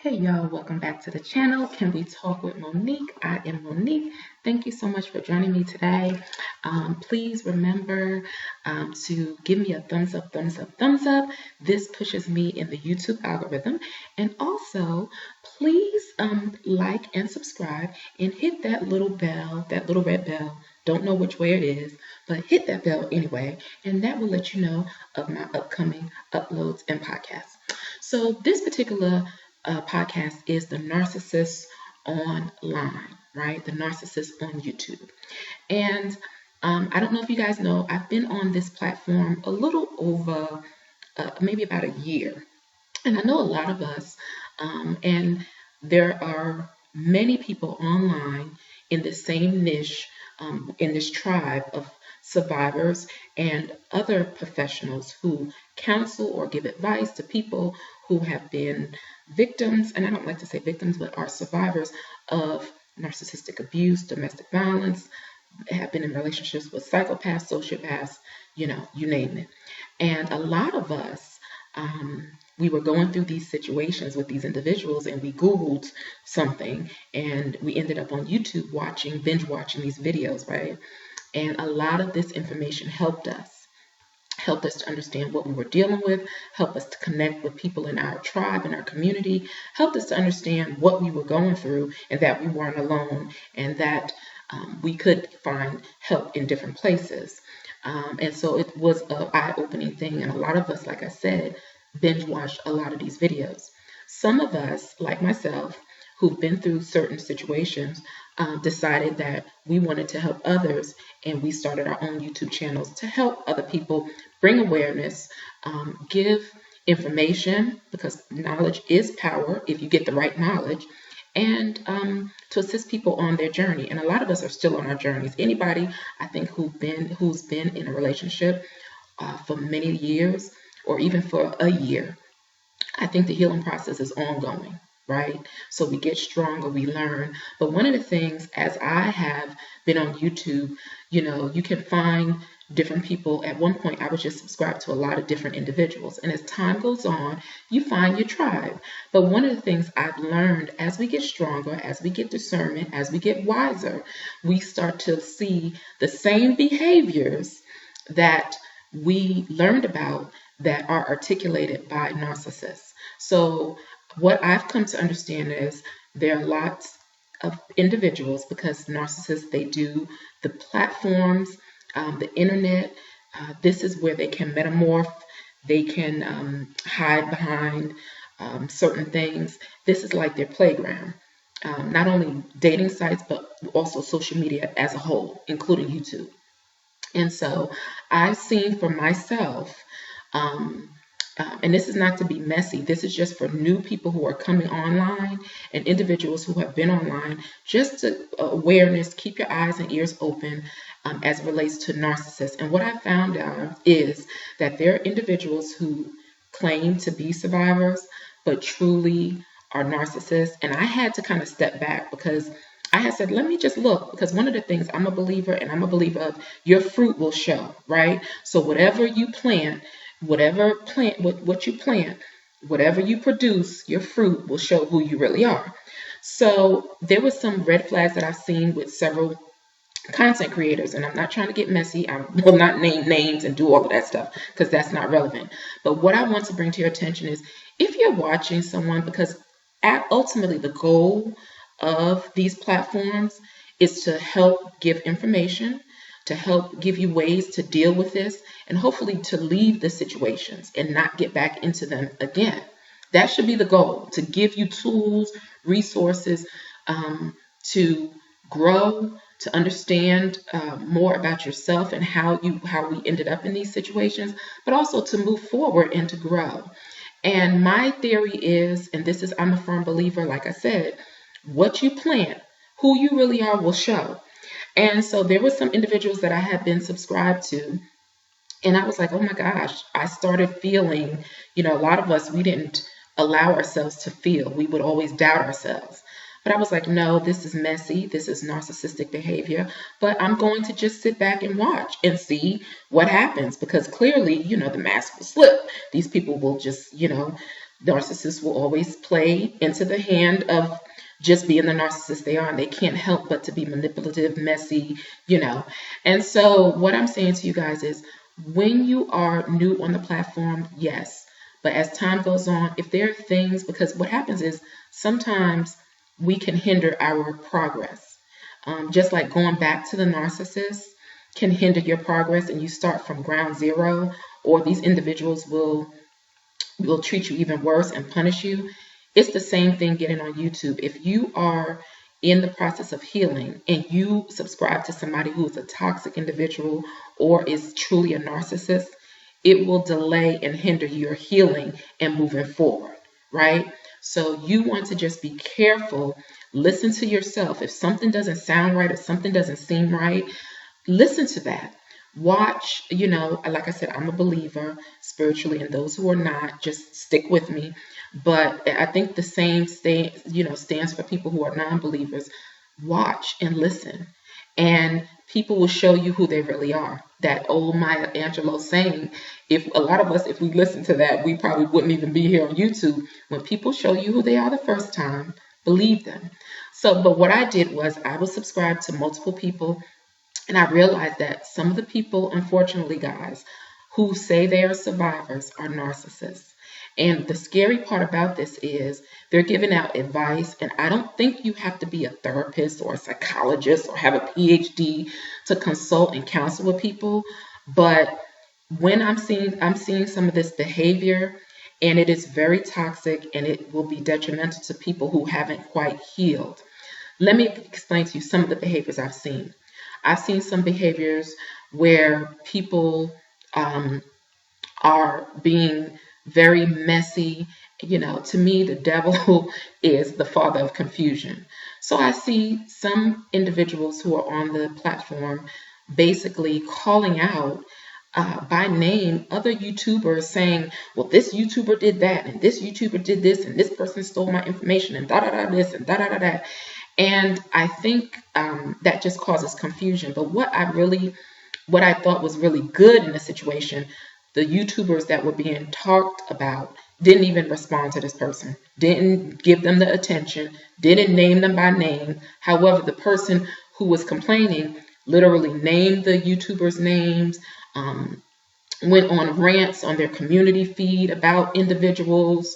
Hey y'all, welcome back to the channel. Can we talk with Monique? I am Monique. Thank you so much for joining me today. Please remember to give me a thumbs up, thumbs up, thumbs up. This pushes me in the YouTube algorithm. And also, please like and subscribe and hit that little bell, that little red bell. Don't know which way it is, but hit that bell anyway, and that will let you know of my upcoming uploads and podcasts. So this particular podcast is the Narcissist online, right? The Narcissist on YouTube. And I don't know if you guys know, I've been on this platform a little over maybe about a year. And I know a lot of us, and there are many people online in the same niche, in this tribe of survivors and other professionals who counsel or give advice to people who have been victims, and I don't like to say victims, but are survivors of narcissistic abuse, domestic violence, have been in relationships with psychopaths, sociopaths, you name it. And a lot of us, we were going through these situations with these individuals, and we Googled something, and we ended up on YouTube binge watching these videos, right? And a lot of this information helped us to understand what we were dealing with, helped us to connect with people in our tribe, in our community, helped us to understand what we were going through and that we weren't alone, and that we could find help in different places. And so it was an eye-opening thing. And a lot of us, like I said, binge watched a lot of these videos. Some of us, like myself, who've been through certain situations, decided that we wanted to help others, and we started our own YouTube channels to help other people bring awareness, give information, because knowledge is power if you get the right knowledge, and to assist people on their journey. And a lot of us are still on our journeys. Anybody, I think, who's been in a relationship for many years or even for a year, I think the healing process is ongoing, right? So we get stronger, we learn. But one of the things, as I have been on YouTube, you can find different people. At one point, I was just subscribed to a lot of different individuals. And as time goes on, you find your tribe. But one of the things I've learned, as we get stronger, as we get discernment, as we get wiser, we start to see the same behaviors that we learned about that are articulated by narcissists. So what I've come to understand is there are lots of individuals, because narcissists, they do the platforms, the internet. This is where they can metamorph. They can hide behind certain things. This is like their playground. Not only dating sites, but also social media as a whole, including YouTube. And so I've seen for myself, and this is not to be messy, this is just for new people who are coming online and individuals who have been online, just to awareness, keep your eyes and ears open as it relates to narcissists. And what I found out is that there are individuals who claim to be survivors, but truly are narcissists. And I had to kind of step back, because I had said, let me just look, because one of the things I'm a believer of, your fruit will show, right? So whatever you plant, what you plant, whatever you produce, your fruit will show who you really are. So there was some red flags that I've seen with several content creators, and I'm not trying to get messy. I will not name names and do all of that stuff, because that's not relevant. But what I want to bring to your attention is, if you're watching someone, because ultimately the goal of these platforms is to help give information, to help give you ways to deal with this, and hopefully to leave the situations and not get back into them again. That should be the goal, to give you tools, resources, to grow, to understand more about yourself and how we ended up in these situations, but also to move forward and to grow. And my theory is, and this is, I'm a firm believer, like I said, what you plant, who you really are will show. And so there were some individuals that I had been subscribed to, and I was like, oh my gosh, I started feeling, a lot of us, we didn't allow ourselves to feel. We would always doubt ourselves. But I was like, no, this is messy. This is narcissistic behavior. But I'm going to just sit back and watch and see what happens, because clearly, the mask will slip. These people will just, Narcissists will always play into the hand of just being the narcissist they are, and they can't help but to be manipulative, messy, you know. And so what I'm saying to you guys is, when you are new on the platform, yes, but as time goes on, if there are things, because what happens is sometimes we can hinder our progress. Just like going back to the narcissist can hinder your progress, and you start from ground zero, or these individuals will treat you even worse and punish you. It's the same thing getting on YouTube. If you are in the process of healing and you subscribe to somebody who is a toxic individual or is truly a narcissist, it will delay and hinder your healing and moving forward, right? So you want to just be careful. Listen to yourself. If something doesn't sound right, if something doesn't seem right, listen to that. Watch, you know, like I said, I'm a believer spiritually, and those who are not, just stick with me. But I think the same stands for people who are non-believers. Watch and listen, and people will show you who they really are. That old Maya Angelou saying, if a lot of us, if we listen to that, we probably wouldn't even be here on YouTube. When people show you who they are the first time, believe them. So, but what I did was I was subscribed to multiple people. And I realized that some of the people, unfortunately, guys, who say they are survivors are narcissists. And the scary part about this is they're giving out advice. And I don't think you have to be a therapist or a psychologist or have a PhD to consult and counsel with people. But when I'm seeing some of this behavior, and it is very toxic, and it will be detrimental to people who haven't quite healed. Let me explain to you some of the behaviors I've seen. I've seen some behaviors where people are being very messy. You know, to me, the devil is the father of confusion. So I see some individuals who are on the platform basically calling out by name other YouTubers, saying, well, this YouTuber did that, and this YouTuber did this, and this person stole my information, and da-da-da this, and da-da-da that. And I think that just causes confusion. But what I thought was really good in the situation, the YouTubers that were being talked about didn't even respond to this person, didn't give them the attention, didn't name them by name. However, the person who was complaining literally named the YouTubers' names, went on rants on their community feed about individuals,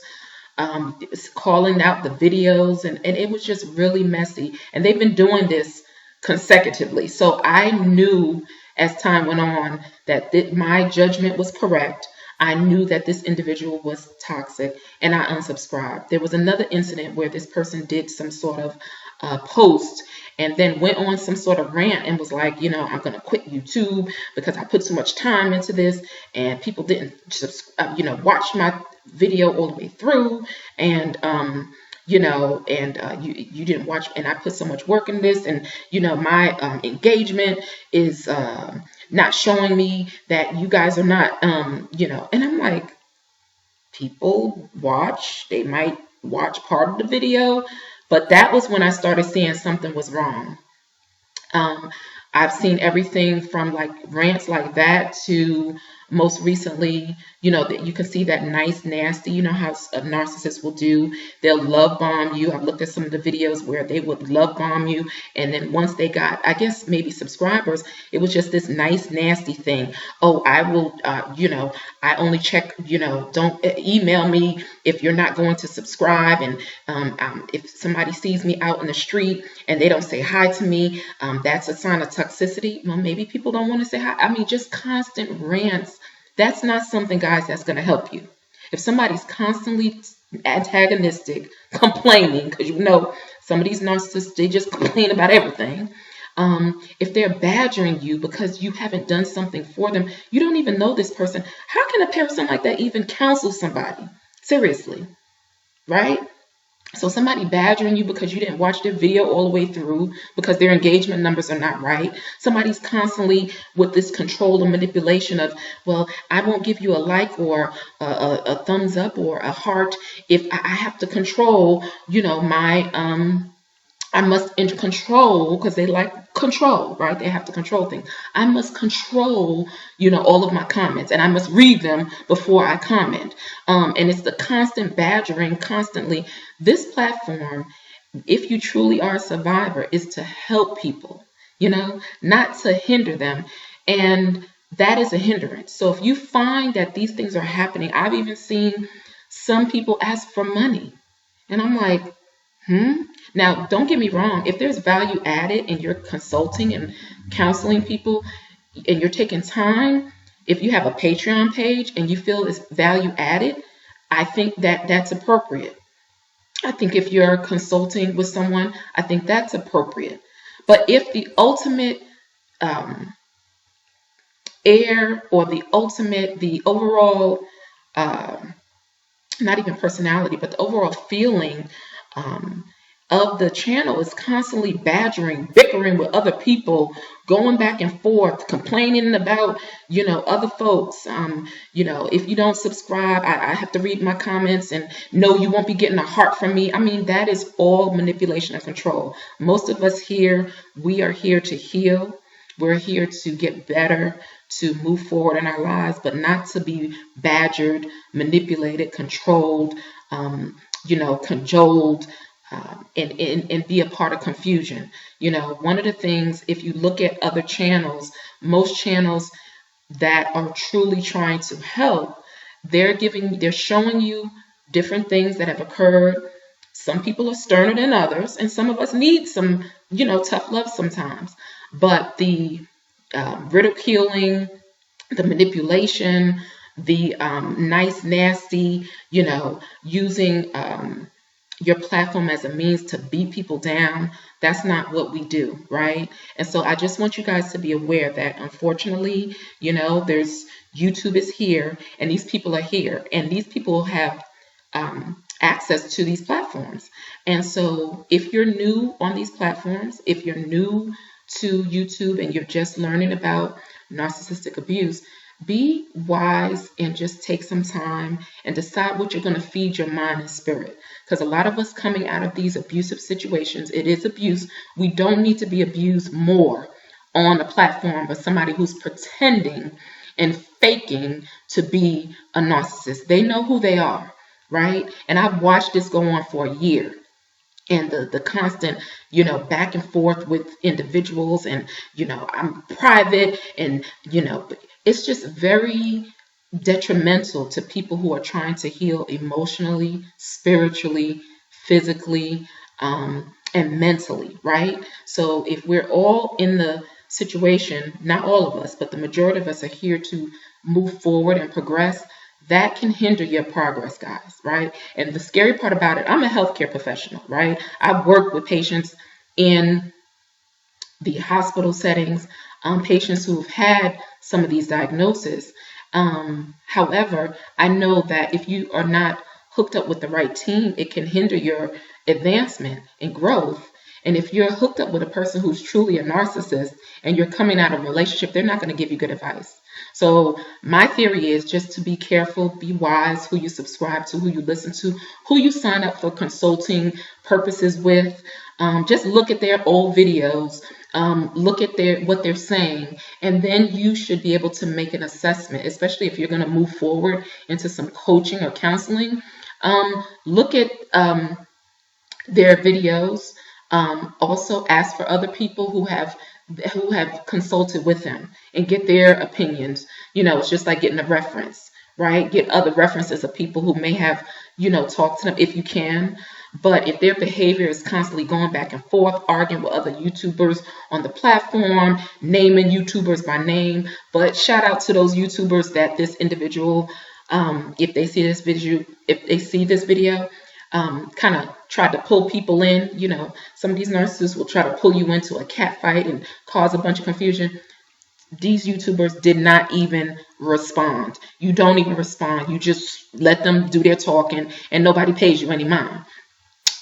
calling out the videos, and it was just really messy. And they've been doing this consecutively. So I knew as time went on that my judgment was correct. I knew that this individual was toxic, and I unsubscribed. There was another incident where this person did some sort of post and then went on some sort of rant and was like, you know, I'm going to quit YouTube because I put so much time into this, and people didn't watch my video all the way through, and you didn't watch, and I put so much work in this, and my engagement is not showing me that you guys are not and I'm like, people watch, they might watch part of the video, but that was when I started seeing something was wrong. I've seen everything from like rants like that to most recently, that you can see that nice, nasty, how a narcissist will do. They'll love bomb you. I've looked at some of the videos where they would love bomb you. And then once they got, I guess, maybe subscribers, it was just this nice, nasty thing. Oh, I will, I only check, don't email me if you're not going to subscribe. And if somebody sees me out in the street and they don't say hi to me, that's a sign of toxicity. Well, maybe people don't want to say hi. I mean, just constant rants. That's not something, guys, that's going to help you. If somebody's constantly antagonistic, complaining, because some of these narcissists, they just complain about everything. If they're badgering you because you haven't done something for them, you don't even know this person. How can a person like that even counsel somebody? Seriously, right? So somebody badgering you because you didn't watch their video all the way through, because their engagement numbers are not right. Somebody's constantly with this control and manipulation of, well, I won't give you a like or a thumbs up or a heart if I have to control, my I must control, because they like control, right? They have to control things. I must control, all of my comments, and I must read them before I comment. And it's the constant badgering, constantly. This platform, if you truly are a survivor, is to help people, not to hinder them. And that is a hindrance. So if you find that these things are happening, I've even seen some people ask for money. And I'm like, Now, don't get me wrong. If there's value added and you're consulting and counseling people and you're taking time, if you have a Patreon page and you feel it's value added, I think that that's appropriate. I think if you're consulting with someone, I think that's appropriate. But if the ultimate air or the overall, not even personality, but the overall feeling of the channel is constantly badgering, bickering with other people, going back and forth, complaining about, other folks. If you don't subscribe, I have to read my comments, and no, you won't be getting a heart from me. I mean, that is all manipulation and control. Most of us here, we are here to heal. We're here to get better, to move forward in our lives, but not to be badgered, manipulated, controlled, cajoled, and be a part of confusion. One of the things, if you look at other channels, most channels that are truly trying to help, they're showing you different things that have occurred. Some people are sterner than others, and some of us need some, tough love sometimes. But the ridiculing, the manipulation, the nice, nasty, using your platform as a means to beat people down, that's not what we do, right? And so I just want you guys to be aware that, unfortunately, there's YouTube is here, and these people are here, and these people have access to these platforms. And so if you're new on these platforms, if you're new to YouTube and you're just learning about narcissistic abuse, be wise and just take some time and decide what you're going to feed your mind and spirit. Because a lot of us coming out of these abusive situations, it is abuse. We don't need to be abused more on a platform by somebody who's pretending and faking to be a narcissist. They know who they are, right? And I've watched this go on for a year. And the constant, back and forth with individuals, and, I'm private, and, it's just very detrimental to people who are trying to heal emotionally, spiritually, physically, and mentally, right? So if we're all in the situation, not all of us, but the majority of us are here to move forward and progress, that can hinder your progress, guys, right? And the scary part about it, I'm a healthcare professional, right? I've worked with patients in the hospital settings, patients who've had some of these diagnoses. However, I know that if you are not hooked up with the right team, it can hinder your advancement and growth. And if you're hooked up with a person who's truly a narcissist and you're coming out of a relationship, they're not going to give you good advice. So my theory is just to be careful, be wise who you subscribe to, who you listen to, who you sign up for consulting purposes with. Just look at their old videos, look at what they're saying, and then you should be able to make an assessment, especially if you're going to move forward into some coaching or counseling. Look at their videos. Also ask for other people who have consulted with them and get their opinions. It's just like getting a reference, right? Get other references of people who may have, talked to them if you can. But if their behavior is constantly going back and forth, arguing with other YouTubers on the platform, naming YouTubers by name, but shout out to those YouTubers that this individual, if they see this video, kind of tried to pull people in. Some of these narcissists will try to pull you into a cat fight and cause a bunch of confusion. These YouTubers did not even respond. You don't even respond. You just let them do their talking, and nobody pays you any mind.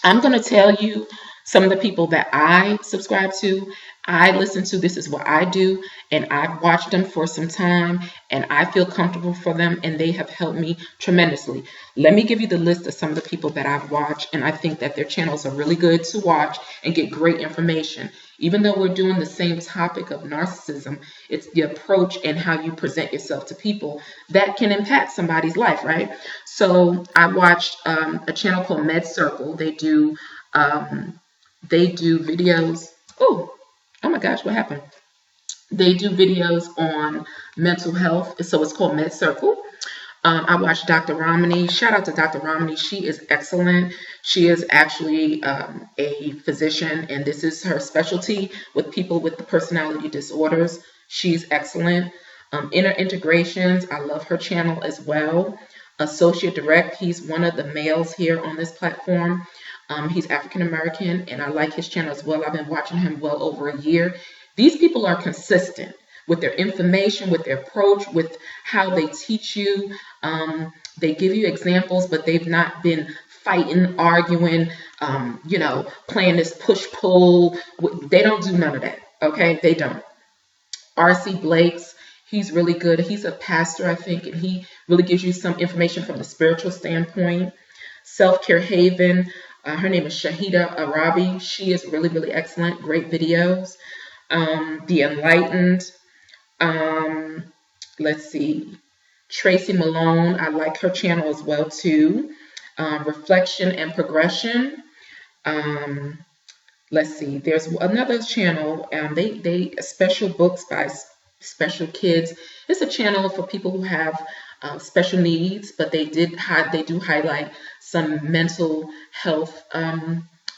I'm going to tell you Some of the people that I subscribe to, I listen to, this is what I do, and I've watched them for some time, and I feel comfortable for them, and they have helped me tremendously. Let me give you the list of some of the people that I've watched, and I think that their channels are really good to watch and get great information. Even though we're doing the same topic of narcissism, it's the approach and how you present yourself to people that can impact somebody's life, right? So I watched a channel called MedCircle. They do videos. Oh my gosh, what happened? They do videos on mental health, so it's called MedCircle. I watched Dr. Ramani. Shout out to Dr. Ramani. She is excellent. She is actually a physician, and this is her specialty with people with the personality disorders. She's excellent. Inner Integrations, I love her channel as well. Associate Direct, he's one of the males here on this platform. He's African American, and I like his channel as well. I've been watching him well over a year. These people are consistent with their information, with their approach, with how they teach you. They give you examples, but they've not been fighting, arguing, playing this push-pull. They don't do none of that, okay? They don't. R.C. Blake's, he's really good. He's a pastor, I think, and he really gives you some information from the spiritual standpoint. Self-Care Haven, her name is Shahida Arabi. She is really, really excellent. Great videos. The Enlightened. Let's see. Tracey Malone. I like her channel as well too. Reflection and Progression. Let's see. There's another channel. They special books by special kids. It's a channel for people who have special needs, but they do highlight some mental health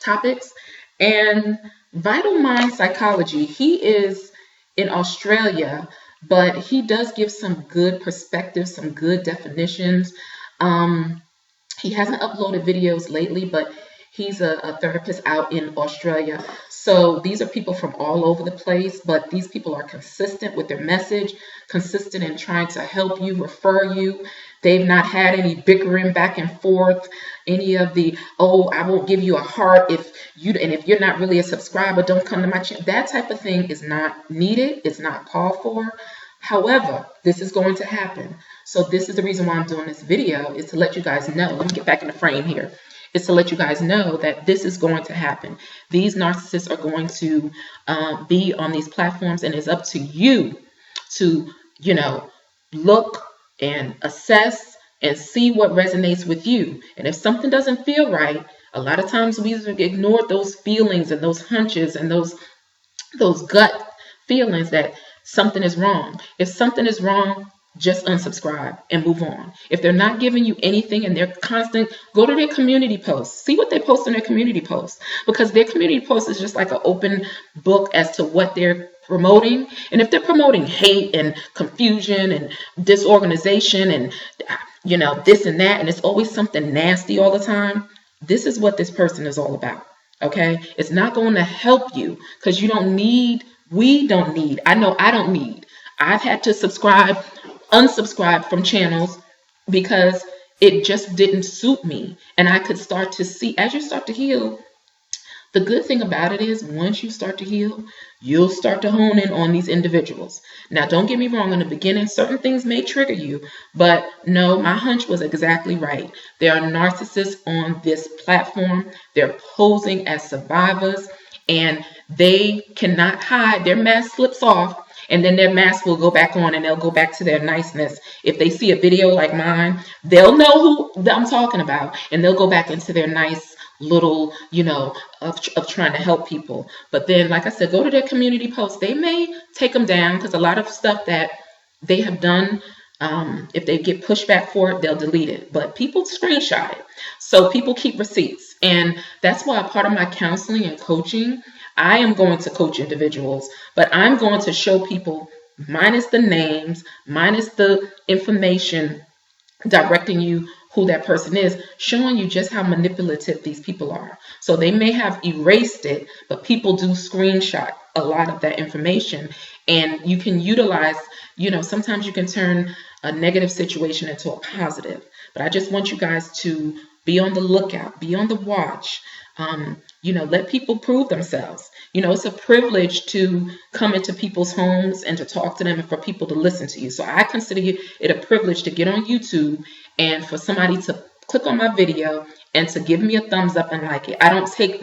topics. And Vital Mind Psychology, he is in Australia, but he does give some good perspectives, some good definitions. He hasn't uploaded videos lately, but he's a therapist out in Australia. So these are people from all over the place, but these people are consistent with their message, consistent in trying to help you, refer you. They've not had any bickering back and forth, any of the, oh, I won't give you a heart if you're not really a subscriber, don't come to my channel. That type of thing is not needed. It's not called for. However, this is going to happen. So this is the reason why I'm doing this video, is to let you guys know. Let me get back in the frame here. Is to let you guys know that this is going to happen. These narcissists are going to be on these platforms, and it's up to you to, look and assess and see what resonates with you. And if something doesn't feel right, a lot of times we ignore those feelings and those hunches and those gut feelings that something is wrong. If something is wrong, just unsubscribe and move on. If they're not giving you anything and they're constant, go to their community posts. See what they post in their community posts, because their community post is just like an open book as to what they're promoting. And if they're promoting hate and confusion and disorganization and, this and that, and it's always something nasty all the time, this is what this person is all about. Okay? It's not going to help you, because we don't need, I've had to unsubscribe from channels because it just didn't suit me. And I could start to see, as you start to heal, the good thing about it is once you start to heal, you'll start to hone in on these individuals. Now, don't get me wrong, in the beginning, certain things may trigger you, but no, my hunch was exactly right. There are narcissists on this platform. They're posing as survivors, and they cannot hide. Their mask slips off, and then their mask will go back on, and they'll go back to their niceness. If they see a video like mine, they'll know who I'm talking about, and they'll go back into their nice little, of trying to help people. But then, like I said, go to their community posts. They may take them down, because a lot of stuff that they have done, if they get pushback for it, they'll delete it. But people screenshot it. So people keep receipts. And that's why a part of my counseling and coaching, I am going to coach individuals, but I'm going to show people, minus the names, minus the information directing you who that person is, showing you just how manipulative these people are. So they may have erased it, but people do screenshot a lot of that information, and you can utilize, sometimes you can turn a negative situation into a positive. But I just want you guys to Be on the lookout, be on the watch. Let people prove themselves. It's a privilege to come into people's homes and to talk to them and for people to listen to you. So I consider it a privilege to get on YouTube and for somebody to click on my video and to give me a thumbs up and like it. I don't take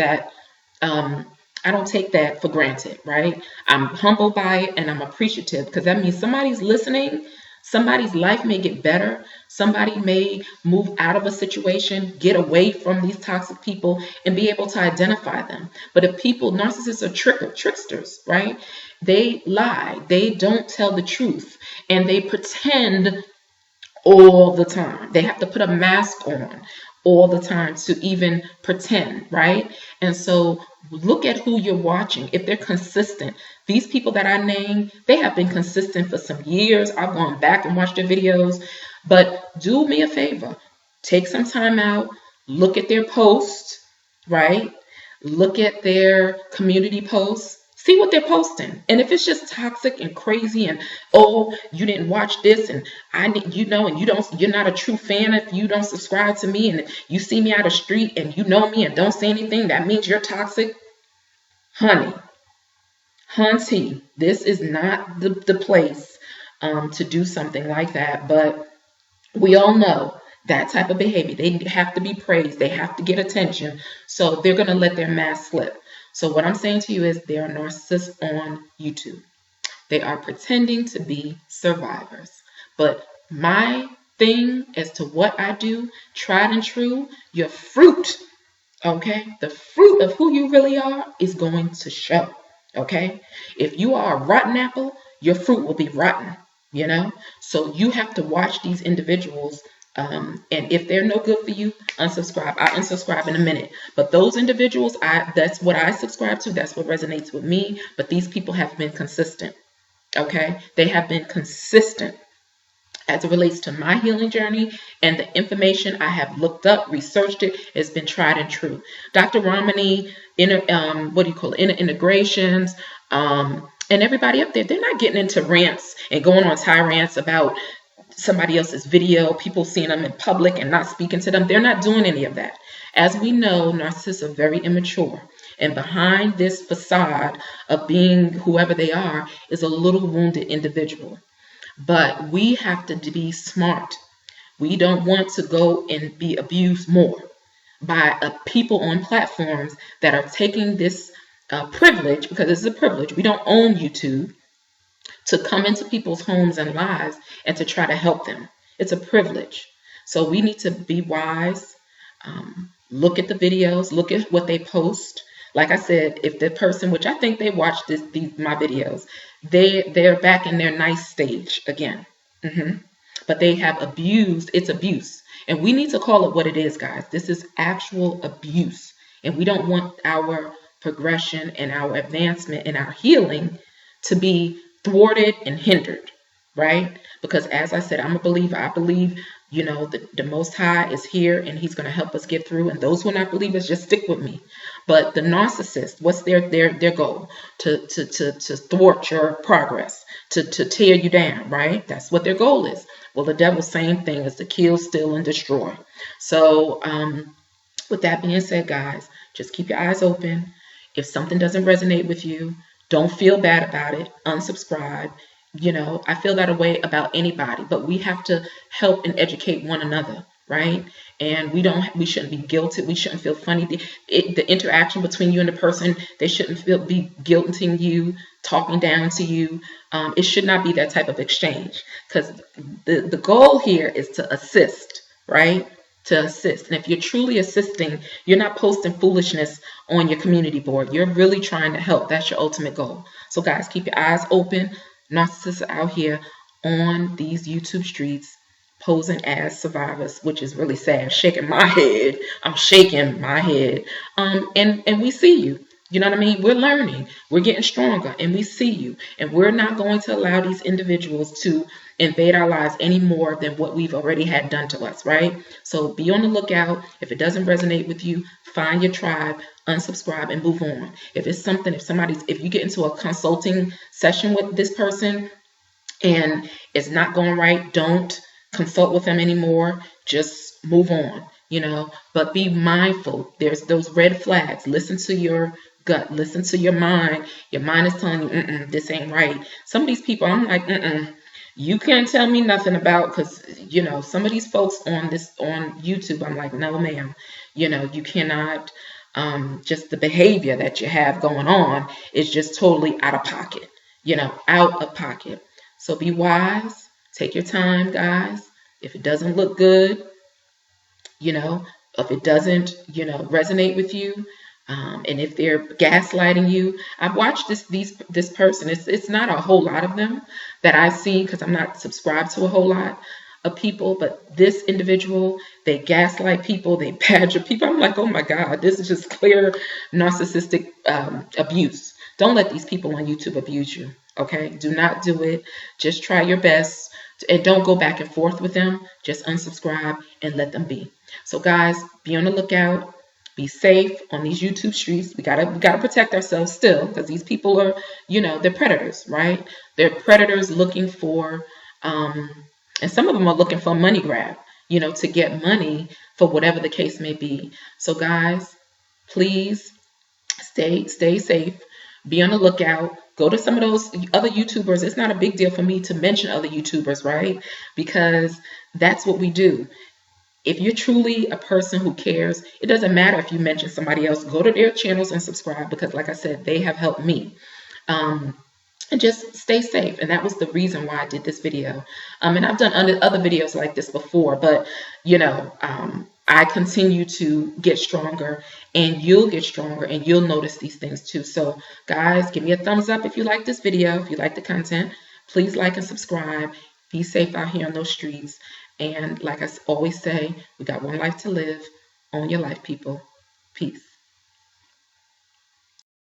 that for granted, right? I'm humbled by it and I'm appreciative because that means somebody's listening. Somebody's life may get better. Somebody may move out of a situation, get away from these toxic people and be able to identify them. But if narcissists are tricksters, right? They lie. They don't tell the truth and they pretend all the time. They have to put a mask on all the time to even pretend, right? And so look at who you're watching. If they're consistent, these people that I named, they have been consistent for some years. I've gone back and watched their videos, but do me a favor, take some time out, look at their posts, right? Look at their community posts. See what they're posting. And if it's just toxic and crazy and, oh, you didn't watch this and and you're not a true fan if you don't subscribe to me and you see me out the street and you know me and don't say anything, that means you're toxic. Hunty, this is not the place to do something like that. But we all know that type of behavior, they have to be praised. They have to get attention. So they're going to let their mask slip. So what I'm saying to you is there are narcissists on YouTube. They are pretending to be survivors. But my thing as to what I do, tried and true, your fruit, okay? The fruit of who you really are is going to show, okay? If you are a rotten apple, your fruit will be rotten, So you have to watch these individuals. And if they're no good for you, unsubscribe. I unsubscribe in a minute. But those individuals, that's what I subscribe to. That's what resonates with me. But these people have been consistent. Okay? They have been consistent as it relates to my healing journey, and the information I have looked up, researched it, has been tried and true. Dr. Ramani, integrations, and everybody up there, they're not getting into rants and going on tirades about somebody else's video, people seeing them in public and not speaking to them. They're not doing any of that. As we know, narcissists are very immature. And behind this facade of being whoever they are is a little wounded individual. But we have to be smart. We don't want to go and be abused more by people on platforms that are taking this privilege, because this is a privilege. We don't own YouTube, to come into people's homes and lives and to try to help them. It's a privilege. So we need to be wise, look at the videos, look at what they post. Like I said, if the person, which I think they watched my videos, they're back in their nice stage again. But they have abused, it's abuse. And we need to call it what it is, guys. This is actual abuse. And we don't want our progression and our advancement and our healing to be thwarted and hindered, right? Because as I said, I'm a believer. I believe, the Most High is here and he's going to help us get through. And those who are not believers, just stick with me. But the narcissist, what's their goal? To thwart your progress, to tear you down, right? That's what their goal is. Well, the devil's same thing, is to kill, steal, and destroy. So with that being said, guys, just keep your eyes open. If something doesn't resonate with you, don't feel bad about it. Unsubscribe. I feel that way about anybody, but we have to help and educate one another, right? And we shouldn't be guilted. We shouldn't feel funny. The interaction between you and the person, they shouldn't be guilting you, talking down to you. It should not be that type of exchange, because the goal here is to assist, right? To assist. And if you're truly assisting, you're not posting foolishness on your community board. You're really trying to help. That's your ultimate goal. So guys, keep your eyes open. Narcissists are out here on these YouTube streets posing as survivors, which is really sad. I'm shaking my head. And we see you. You know what I mean? We're learning. We're getting stronger, and we see you. And we're not going to allow these individuals to invade our lives any more than what we've already had done to us, right? So be on the lookout. If it doesn't resonate with you, find your tribe, unsubscribe, and move on. If you get into a consulting session with this person and it's not going right, don't consult with them anymore. Just move on. you know, but be mindful. There's those red flags. Listen to your gut, listen to your mind. Your mind is telling you, this ain't right. Some of these people, I'm like, you can't tell me nothing about, because, you know, some of these folks on YouTube, I'm like, no, ma'am, you know, you cannot, just the behavior that you have going on is just totally out of pocket, you know, out of pocket. So be wise, take your time, guys. If it doesn't look good, you know, if it doesn't, you know, resonate with you, and if they're gaslighting you. I've watched this person. It's not a whole lot of them that I see, because I'm not subscribed to a whole lot of people, but this individual, they gaslight people, they badger people. I'm like, oh my God, this is just clear narcissistic abuse. Don't let these people on YouTube abuse you. Okay, do not do it. Just try your best, and don't go back and forth with them. Just unsubscribe and let them be. So guys, be on the lookout. Be safe on these YouTube streets. We gotta protect ourselves still, because these people are, you know, they're predators, right? They're predators looking for, and some of them are looking for a money grab, you know, to get money for whatever the case may be. So guys, please stay safe. Be on the lookout. Go to some of those other YouTubers. It's not a big deal for me to mention other YouTubers, right? Because that's what we do. If you're truly a person who cares, it doesn't matter if you mention somebody else. Go to their channels and subscribe, because like I said, they have helped me. And just stay safe. And that was the reason why I did this video. And I've done other videos like this before, but you know, I continue to get stronger, and you'll get stronger, and you'll notice these things too. So guys, give me a thumbs up if you like this video, if you like the content. Please like and subscribe. Be safe out here on those streets. And like I always say, we got one life to live. Own your life, people. Peace.